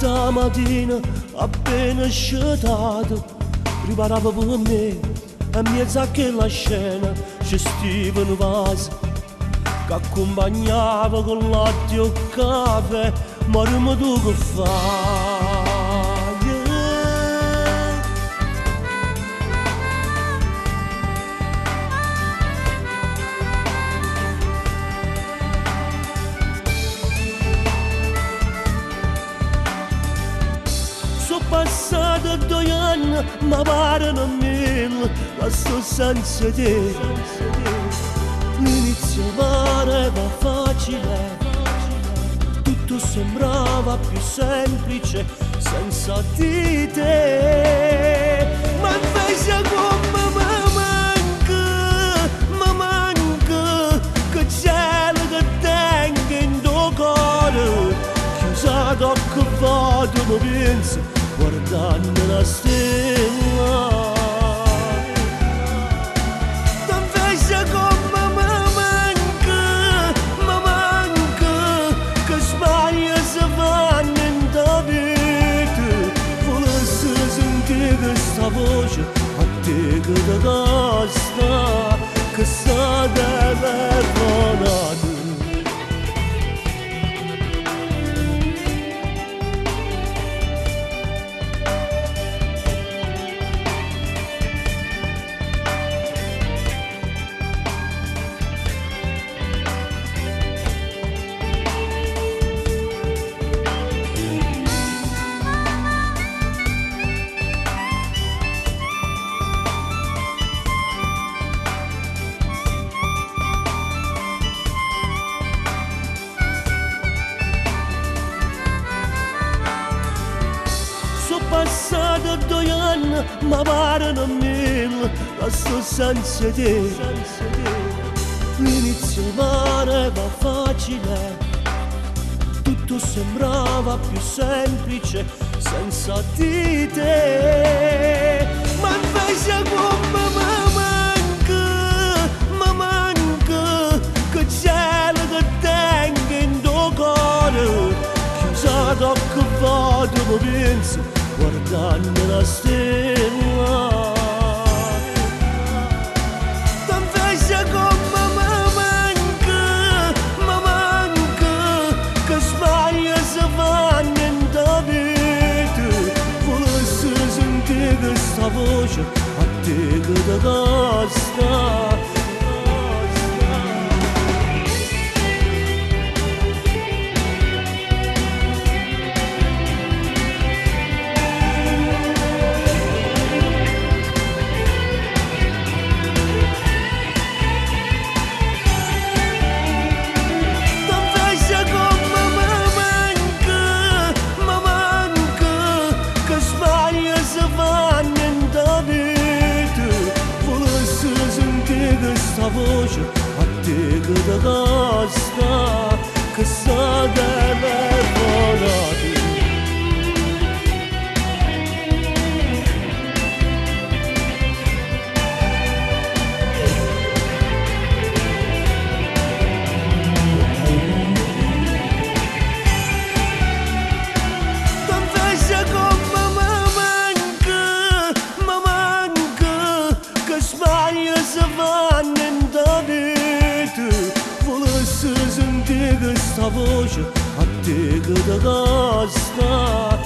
la mattina appena scedato, preparava per me a mezzo a quella scena c'è Steven Vasi che accompagnava con latte e caffè, ma dimmi tu che fai? Sono passati 2 anni, ma parano 1000, ma sto senza te. L'inizio pareva facile, tutto sembrava più semplice senza di te. Ma invece come mi manca, che cielo che tengo in tuo cuore, chiusato che vado mi penso guardando la stella. T'invece come mi manca, che sbaglia se vanno in da vita. Volessi sentire questa voce a te che ti costa, che sta telefonata. Sono passati 2 anni, ma parano 1000, ma sto senza te. L'inizio pareva facile, tutto sembrava più semplice senza di te. Ma invece come mi manca, che cielo che tengo in tuo cuore, chiusato che vado mi penso guardando la stella. T'invece come mi manca, che sbaglia se vanno in da vita. Volessi sentire questa voce a te che ti costa. Questa voce a te che ti costa, che sta telefonata. T'invece come mi manca, che sbaglia se vanno in da vita. Volessi sentire questa voce a te che ti costa.